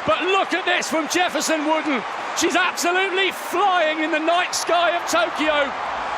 But look at this from Jefferson-Wooden. She's absolutely flying in the night sky of Tokyo.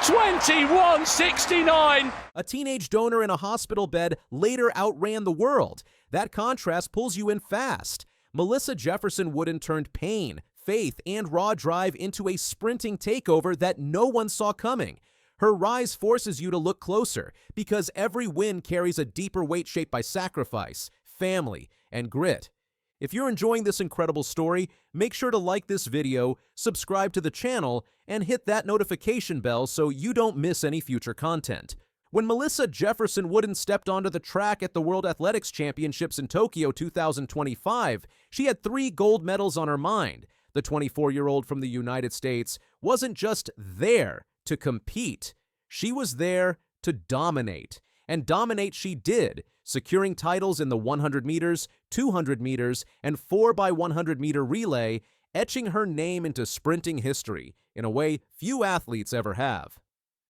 21:69. A teenage donor in a hospital bed later outran the world. That contrast pulls you in fast. Melissa Jefferson-Wooden turned pain, faith, and raw drive into a sprinting takeover that no one saw coming. Her rise forces you to look closer because every win carries a deeper weight shaped by sacrifice, family, and grit. If you're enjoying this incredible story, make sure to like this video, subscribe to the channel, and hit that notification bell so you don't miss any future content. When Melissa Jefferson-Wooden stepped onto the track at the World Athletics Championships in Tokyo 2025, she had 3 gold medals on her mind. The 24-year-old from the United States wasn't just there to compete. She was there to dominate. And dominate she did, securing titles in the 100 meters, 200 meters, and 4x100 meter relay, etching her name into sprinting history in a way few athletes ever have.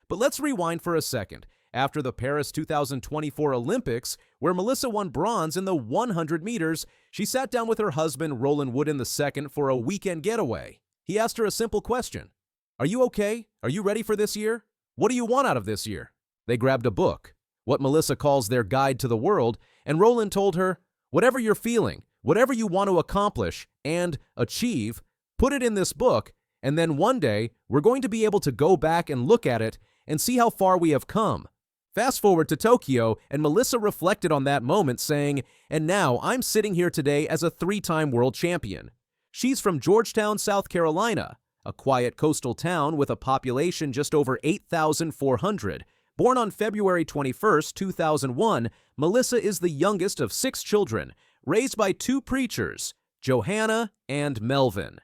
But let's rewind for a second. After the Paris 2024 Olympics, where Melissa won bronze in the 100 meters, she sat down with her husband, Roland Wooden II, for a weekend getaway. He asked her a simple question. Are you okay? Are you ready for this year? What do you want out of this year? They grabbed a book, what Melissa calls their guide to the world, and Roland told her, whatever you're feeling, whatever you want to accomplish and achieve, put it in this book, and then one day we're going to be able to go back and look at it and see how far we have come. Fast forward to Tokyo, and Melissa reflected on that moment, saying, and now I'm sitting here today as a 3-time world champion. She's from Georgetown, South Carolina, a quiet coastal town with a population just over 8,400. Born on February 21, 2001, Melissa is the youngest of 6 children, raised by 2 preachers, Johanna and Melvin.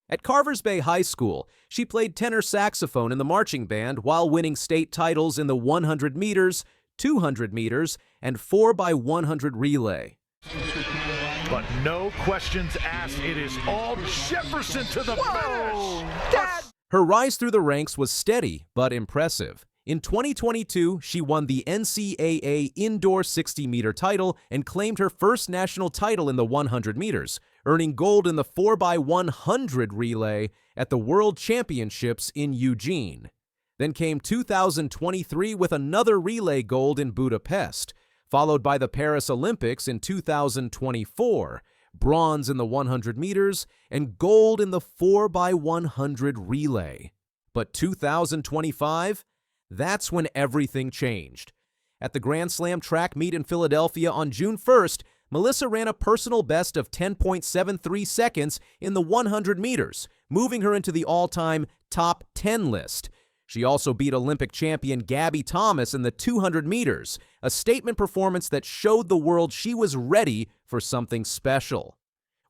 At Carvers Bay High School, she played tenor saxophone in the marching band while winning state titles in the 100 meters, 200 meters, and 4x100 relay. But no questions asked. It is all Jefferson to the finish. Her rise through the ranks was steady but impressive. In 2022, she won the NCAA indoor 60-meter title and claimed her first national title in the 100 meters, earning gold in the 4x100 relay at the World Championships in Eugene. Then came 2023 with another relay gold in Budapest, followed by the Paris Olympics in 2024, bronze in the 100 meters, and gold in the 4x100 relay. But 2025? That's when everything changed. At the Grand Slam track meet in Philadelphia on June 1st, Melissa ran a personal best of 10.73 seconds in the 100 meters, moving her into the all-time top 10 list. She also beat Olympic champion Gabby Thomas in the 200 meters, a statement performance that showed the world she was ready for something special.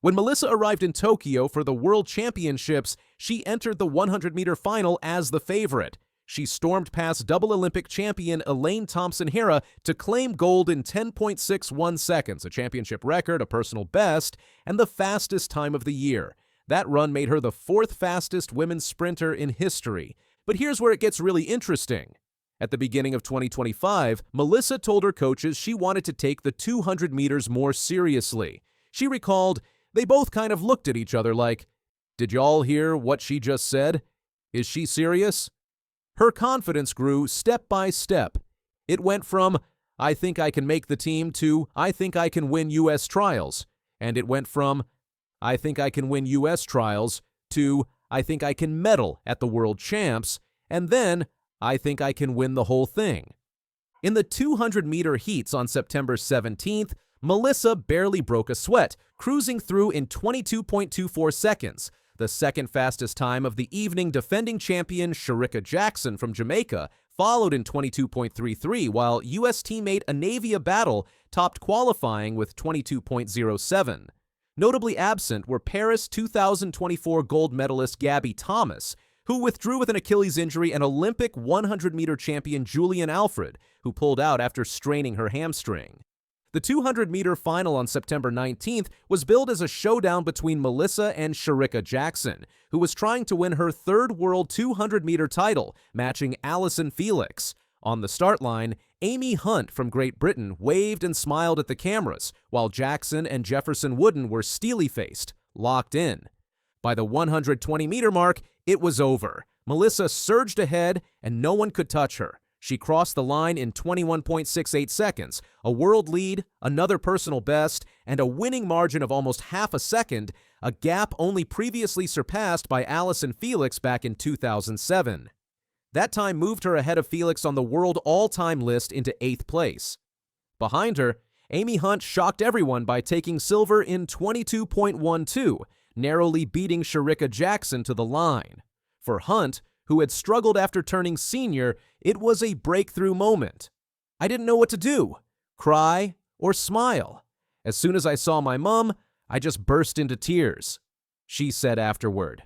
When Melissa arrived in Tokyo for the World Championships, she entered the 100-meter final as the favorite. She stormed past double Olympic champion Elaine Thompson-Herah to claim gold in 10.61 seconds, a championship record, a personal best, and the fastest time of the year. That run made her the 4th fastest women's sprinter in history. But here's where it gets really interesting. At the beginning of 2025, Melissa told her coaches she wanted to take the 200 meters more seriously. She recalled, they both kind of looked at each other like, did y'all hear what she just said? Is she serious? Her confidence grew step by step. It went from, I think I can make the team, to, I think I can win U.S. trials. And it went from, I think I can win U.S. trials, to, I think I can medal at the World Champs, and then, I think I can win the whole thing. In the 200-meter heats on September 17th, Melissa barely broke a sweat, cruising through in 22.24 seconds. The second fastest time of the evening, defending champion Shericka Jackson from Jamaica followed in 22.33, while U.S. teammate Anavia Battle topped qualifying with 22.07. Notably absent were Paris 2024 gold medalist Gabby Thomas, who withdrew with an Achilles injury, and Olympic 100-meter champion Julian Alfred, who pulled out after straining her hamstring. The 200-meter final on September 19th was billed as a showdown between Melissa and Shericka Jackson, who was trying to win her 3rd world 200-meter title, matching Allyson Felix. On the start line, Amy Hunt from Great Britain waved and smiled at the cameras, while Jackson and Jefferson-Wooden were steely-faced, locked in. By the 120-meter mark, it was over. Melissa surged ahead, and no one could touch her. She crossed the line in 21.68 seconds, a world lead, another personal best, and a winning margin of almost half a second, a gap only previously surpassed by Allyson Felix back in 2007. That time moved her ahead of Felix on the world all-time list into 8th place. Behind her, Amy Hunt shocked everyone by taking silver in 22.12, narrowly beating Shericka Jackson to the line. For Hunt, who had struggled after turning senior, it was a breakthrough moment. I didn't know what to do, cry or smile. As soon as I saw my mom, I just burst into tears. She said afterward.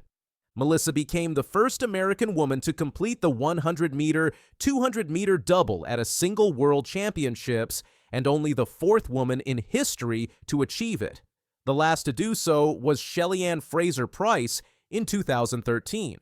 Melissa became the first American woman to complete the 100-meter, 200-meter double at a single World Championships, and only the 4th woman in history to achieve it. The last to do so was Shelly-Ann Fraser-Pryce in 2013.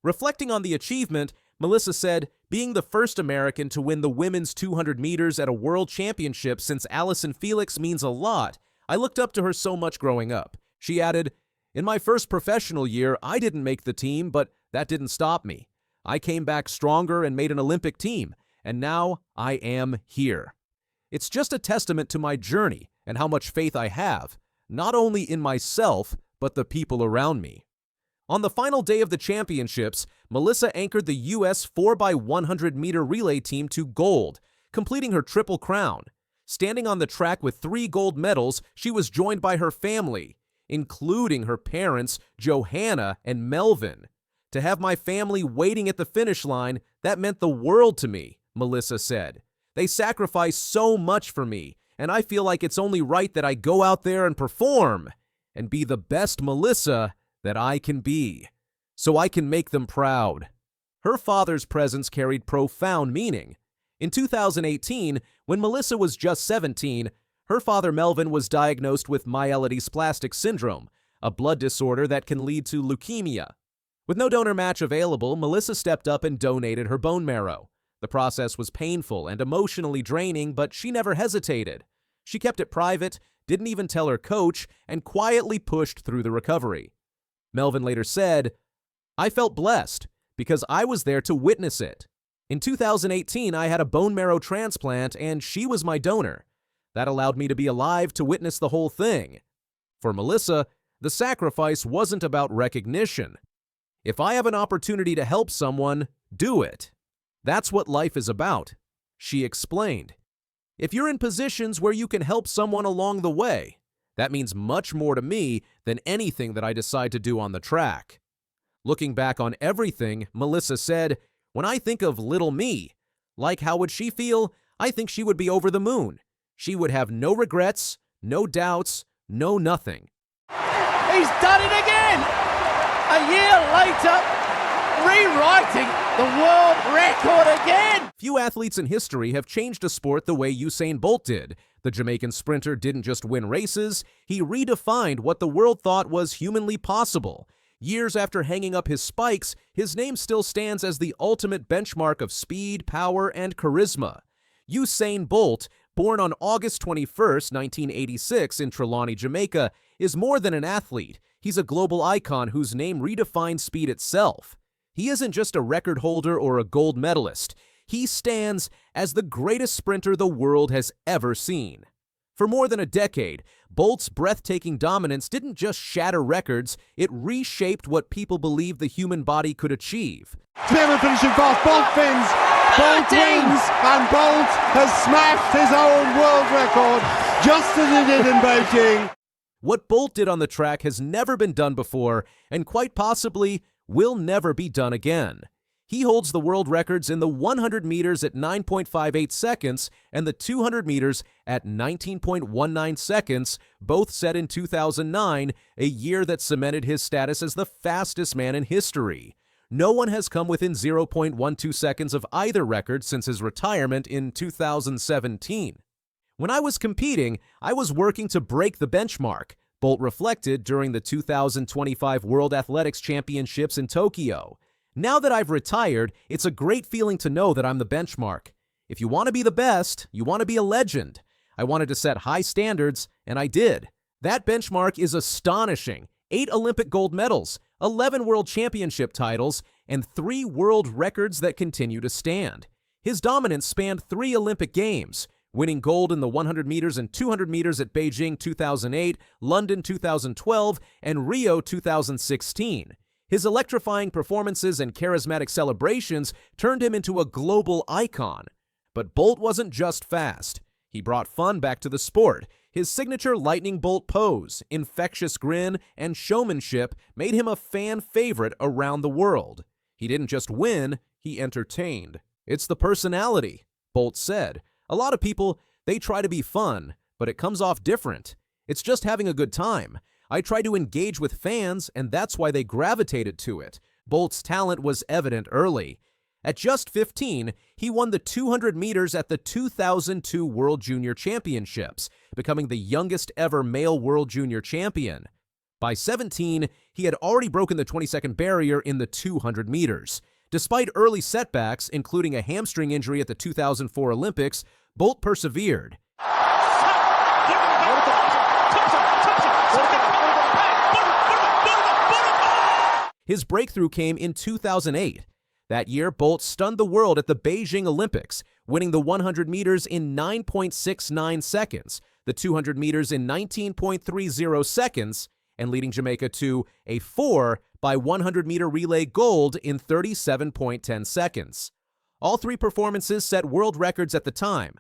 Reflecting on the achievement, Melissa said, "Being the first American to win the women's 200 meters at a World Championship since Allyson Felix means a lot. I looked up to her so much growing up." She added, "In my first professional year, I didn't make the team, but that didn't stop me. I came back stronger and made an Olympic team, and now I am here. It's just a testament to my journey and how much faith I have, not only in myself, but the people around me." On the final day of the championships, Melissa anchored the U.S. 4x100-meter relay team to gold, completing her triple crown. Standing on the track with 3 gold medals, she was joined by her family, including her parents, Johanna and Melvin. "To have my family waiting at the finish line, that meant the world to me," Melissa said. "They sacrificed so much for me, and I feel like it's only right that I go out there and perform and be the best Melissa that I can be, so I can make them proud." Her father's presence carried profound meaning. In 2018, when Melissa was just 17, her father Melvin was diagnosed with myelodysplastic syndrome, a blood disorder that can lead to leukemia. With no donor match available, Melissa stepped up and donated her bone marrow. The process was painful and emotionally draining, but she never hesitated. She kept it private, didn't even tell her coach, and quietly pushed through the recovery. Melvin later said, "I felt blessed because I was there to witness it. In 2018, I had a bone marrow transplant and she was my donor. That allowed me to be alive to witness the whole thing." For Melissa, the sacrifice wasn't about recognition. If I have an opportunity to help someone, do it. That's what life is about, she explained. If you're in positions where you can help someone along the way, that means much more to me than anything that I decide to do on the track. Looking back on everything, Melissa said, "When I think of little me, like how would she feel? I think she would be over the moon. She would have no regrets, no doubts, no nothing." He's done it again! A year later, rewriting the world record again! Few athletes in history have changed a sport the way Usain Bolt did. The Jamaican sprinter didn't just win races, he redefined what the world thought was humanly possible. Years after hanging up his spikes, his name still stands as the ultimate benchmark of speed, power, and charisma. Usain Bolt, born on August 21, 1986 in Trelawney, Jamaica, is more than an athlete. He's a global icon whose name redefines speed itself. He isn't just a record holder or a gold medalist. He stands as the greatest sprinter the world has ever seen. For more than a decade, Bolt's breathtaking dominance didn't just shatter records, it reshaped what people believed the human body could achieve. Cleveland finishing fast, Bolt wins, Bolt wins, and Bolt has smashed his own world record, just as he did in Beijing. What Bolt did on the track has never been done before, and quite possibly will never be done again. He holds the world records in the 100 meters at 9.58 seconds and the 200 meters at 19.19 seconds, both set in 2009, a year that cemented his status as the fastest man in history. No one has come within 0.12 seconds of either record since his retirement in 2017. "When I was competing, I was working to break the benchmark," Bolt reflected during the 2025 World Athletics Championships in Tokyo. "Now that I've retired, it's a great feeling to know that I'm the benchmark. If you want to be the best, you want to be a legend. I wanted to set high standards, and I did. That benchmark is astonishing, 8 Olympic gold medals, 11 world championship titles, and 3 world records that continue to stand. His dominance spanned 3 Olympic Games, winning gold in the 100 meters and 200 meters at Beijing 2008, London 2012, and Rio 2016. His electrifying performances and charismatic celebrations turned him into a global icon. But Bolt wasn't just fast. He brought fun back to the sport. His signature lightning bolt pose, infectious grin, and showmanship made him a fan favorite around the world. He didn't just win, he entertained. "It's the personality," Bolt said. "A lot of people, they try to be fun, but it comes off different. It's just having a good time. I try to engage with fans, and that's why they gravitated to it." Bolt's talent was evident early. At just 15, he won the 200 meters at the 2002 World Junior Championships, becoming the youngest ever male World Junior Champion. By 17, he had already broken the 20-second barrier in the 200 meters. Despite early setbacks, including a hamstring injury at the 2004 Olympics, Bolt persevered. His breakthrough came in 2008. That year, Bolt stunned the world at the Beijing Olympics, winning the 100 meters in 9.69 seconds, the 200 meters in 19.30 seconds, and leading Jamaica to a 4 by 100-meter relay gold in 37.10 seconds. All 3 performances set world records at the time.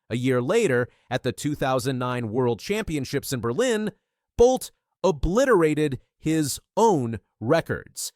A year later, at the 2009 World Championships in Berlin, Bolt obliterated his own records.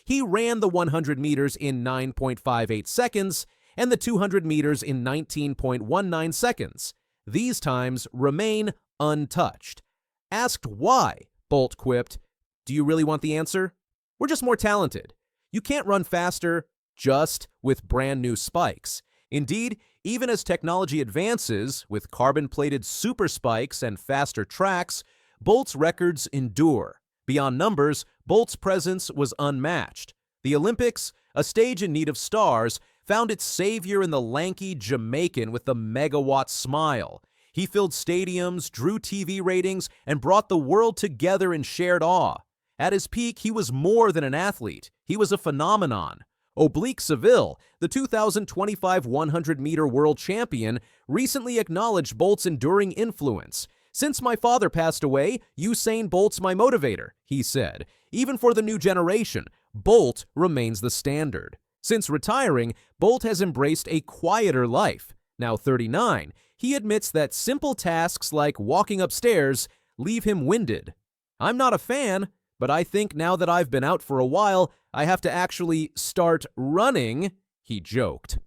He ran the 100 meters in 9.58 seconds and the 200 meters in 19.19 seconds. These times remain untouched. Asked why, Bolt quipped, "Do you really want the answer? We're just more talented. You can't run faster just with brand new spikes. Indeed, even as technology advances, with carbon-plated super spikes and faster tracks, Bolt's records endure. Beyond numbers, Bolt's presence was unmatched. The Olympics, a stage in need of stars, found its savior in the lanky Jamaican with the megawatt smile. He filled stadiums, drew TV ratings, and brought the world together in shared awe. At his peak, he was more than an athlete. He was a phenomenon. Oblique Seville, the 2025 100-meter world champion, recently acknowledged Bolt's enduring influence. "Since my father passed away, Usain Bolt's my motivator," he said. "Even for the new generation, Bolt remains the standard." Since retiring, Bolt has embraced a quieter life. Now 39, he admits that simple tasks like walking upstairs leave him winded. "I'm not a fan, but I think now that I've been out for a while, I have to actually start running," he joked.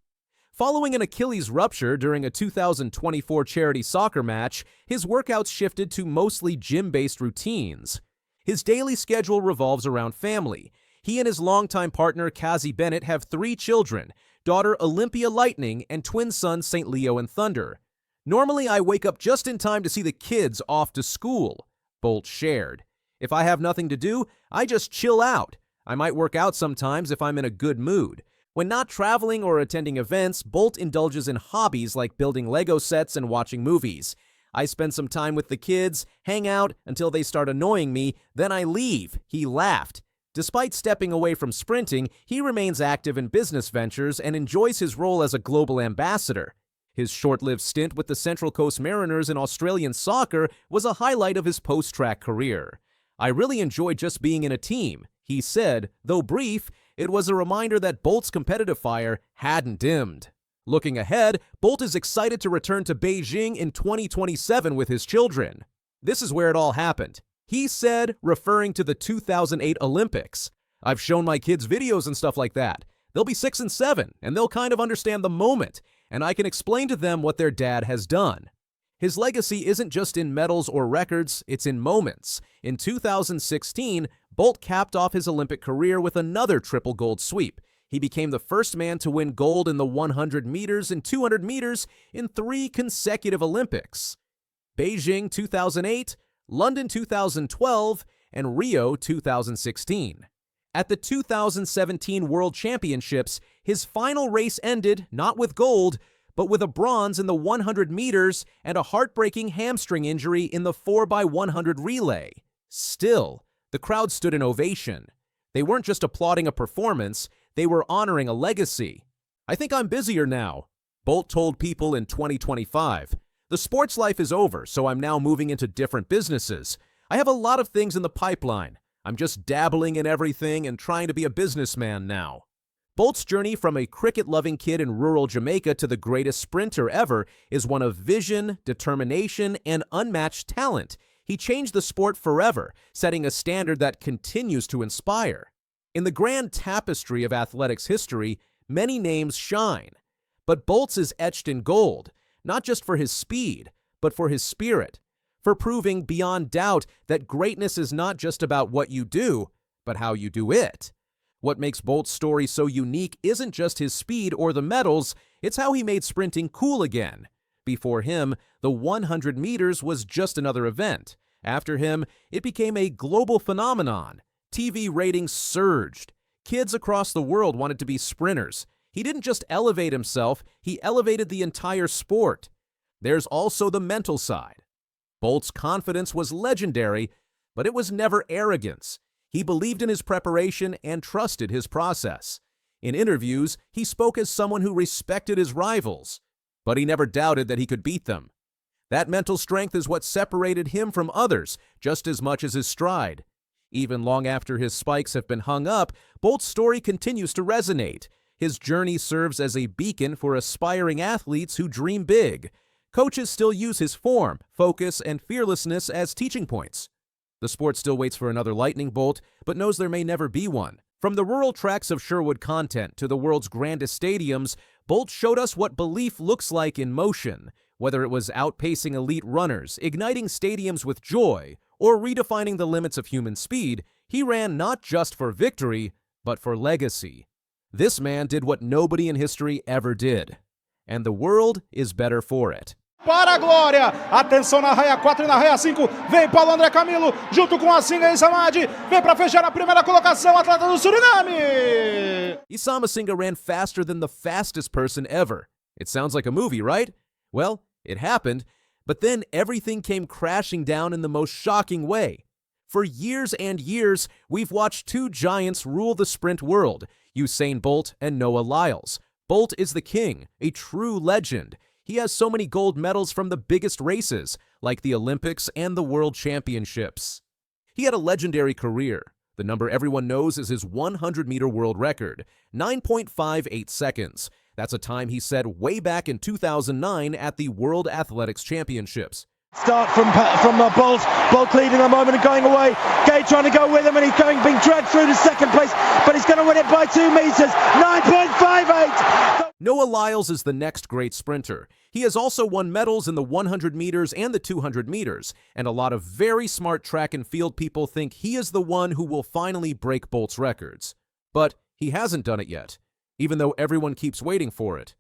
Following an Achilles rupture during a 2024 charity soccer match, his workouts shifted to mostly gym-based routines. His daily schedule revolves around family. He and his longtime partner, Kazi Bennett, have 3 children, daughter Olympia Lightning and twin sons St. Leo and Thunder. "Normally, I wake up just in time to see the kids off to school," Bolt shared. "If I have nothing to do, I just chill out. I might work out sometimes if I'm in a good mood." When not traveling or attending events, Bolt indulges in hobbies like building Lego sets and watching movies. "I spend some time with the kids, hang out until they start annoying me, then I leave," he laughed. Despite stepping away from sprinting, he remains active in business ventures and enjoys his role as a global ambassador. His short-lived stint with the Central Coast Mariners in Australian soccer was a highlight of his post-track career. "I really enjoy just being in a team," he said. Though brief, it was a reminder that Bolt's competitive fire hadn't dimmed. Looking ahead, Bolt is excited to return to Beijing in 2027 with his children. This is where it all happened. He said, referring to the 2008 Olympics, "I've shown my kids videos and stuff like that. They'll be 6 and 7, and they'll kind of understand the moment, and I can explain to them what their dad has done." His legacy isn't just in medals or records, it's in moments. In 2016, Bolt capped off his Olympic career with another triple gold sweep. He became the first man to win gold in the 100 meters and 200 meters in 3 consecutive Olympics: Beijing 2008, London 2012, and Rio 2016. At the 2017 World Championships, his final race ended not with gold, but with a bronze in the 100 meters and a heartbreaking hamstring injury in the 4x100 relay. Still, The crowd stood in ovation. They weren't just applauding a performance, they were honoring a legacy. "I think I'm busier now," Bolt told people in 2025. "The sports life is over, so I'm now moving into different businesses. I have a lot of things in the pipeline. I'm just dabbling in everything and trying to be a businessman now." Bolt's journey from a cricket-loving kid in rural Jamaica to the greatest sprinter ever is one of vision, determination, and unmatched talent. He changed the sport forever, setting a standard that continues to inspire. In the grand tapestry of athletics history, many names shine. But Bolt's is etched in gold, not just for his speed, but for his spirit, for proving beyond doubt that greatness is not just about what you do, but how you do it. What makes Bolt's story so unique isn't just his speed or the medals, it's how he made sprinting cool again. Before him, the 100 meters was just another event. After him, it became a global phenomenon. TV ratings surged. Kids across the world wanted to be sprinters. He didn't just elevate himself, he elevated the entire sport. There's also the mental side. Bolt's confidence was legendary, but it was never arrogance. He believed in his preparation and trusted his process. In interviews, he spoke as someone who respected his rivals, but he never doubted that he could beat them. That mental strength is what separated him from others, just as much as his stride. Even long after his spikes have been hung up, Bolt's story continues to resonate. His journey serves as a beacon for aspiring athletes who dream big. Coaches still use his form, focus, and fearlessness as teaching points. The sport still waits for another lightning bolt, but knows there may never be one. From the rural tracks of Sherwood content to the world's grandest stadiums, Bolt showed us what belief looks like in motion. Whether it was outpacing elite runners, igniting stadiums with joy, or redefining the limits of human speed, he ran not just for victory, but for legacy. This man did what nobody in history ever did, and the world is better for it. Para a glória, atenção na raia 4 e na raia 5, vem Paulo André Camilo, junto com Asinga e Samadi, vem para fechar a primeira colocação, atleta do Suriname! Usain Asinga ran faster than the fastest person ever. It sounds like a movie, right? Well, it happened, but then everything came crashing down in the most shocking way. For years and years, we've watched two giants rule the sprint world, Usain Bolt and Noah Lyles. Bolt is the king, a true legend. He has so many gold medals from the biggest races, like the Olympics and the World Championships. He had a legendary career. The number everyone knows is his 100-meter world record, 9.58 seconds. That's a time he set way back in 2009 at the World Athletics Championships. Start from Bolt. Bolt leading a moment and going away. Gay trying to go with him, and he's being dragged through to second place, but he's going to win it by 2 meters. 9.58. Noah Lyles is the next great sprinter. He has also won medals in the 100 meters and the 200 meters, and a lot of very smart track and field people think he is the one who will finally break Bolt's records. But he hasn't done it yet, even though everyone keeps waiting for it.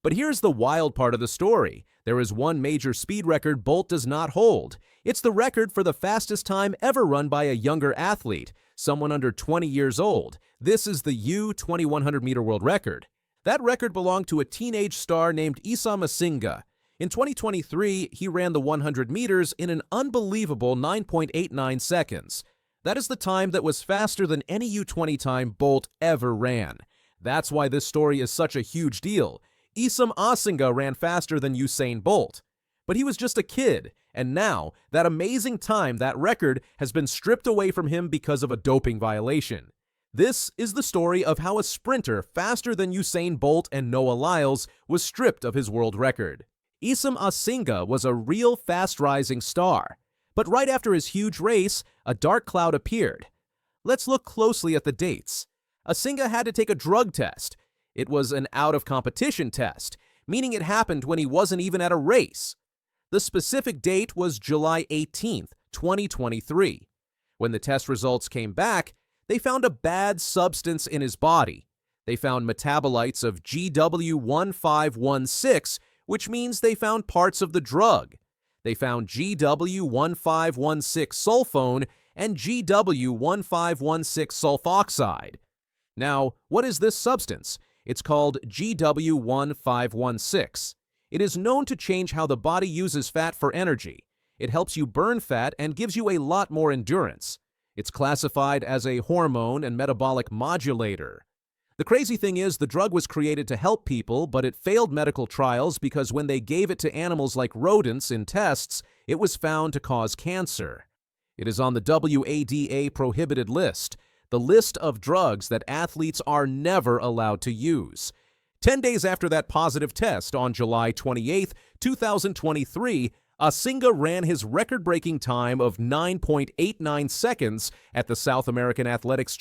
But here's the wild part of the story. There is one major speed record Bolt does not hold. It's the record for the fastest time ever run by a younger athlete, someone under 20 years old. This is the U-2100-meter world record. That record belonged to a teenage star named Usain Asinga. In 2023, he ran the 100 meters in an unbelievable 9.89 seconds. That is the time that was faster than any U-20 time Bolt ever ran. That's why this story is such a huge deal. Usain Asinga ran faster than Usain Bolt. But he was just a kid, and now, that amazing time, that record, has been stripped away from him because of a doping violation. This is the story of how a sprinter faster than Usain Bolt and Noah Lyles was stripped of his world record. Usain Asinga was a real fast-rising star. But right after his huge race, a dark cloud appeared. Let's look closely at the dates. Asinga had to take a drug test. It was an out-of-competition test, meaning it happened when he wasn't even at a race. The specific date was July 18th, 2023. When the test results came back, they found a bad substance in his body. They found metabolites of GW1516, which means they found parts of the drug. They found GW1516 sulfone and GW1516 sulfoxide. Now, what is this substance? It's called GW1516. It is known to change how the body uses fat for energy. It helps you burn fat and gives you a lot more endurance. It's classified as a hormone and metabolic modulator. The crazy thing is, the drug was created to help people, but it failed medical trials because when they gave it to animals like rodents in tests, it was found to cause cancer. It is on the WADA prohibited list, the list of drugs that athletes are never allowed to use. 10 days after that positive test, on July 28, 2023, Asinga ran his record-breaking time of 9.89 seconds at the South American Athletics Championship.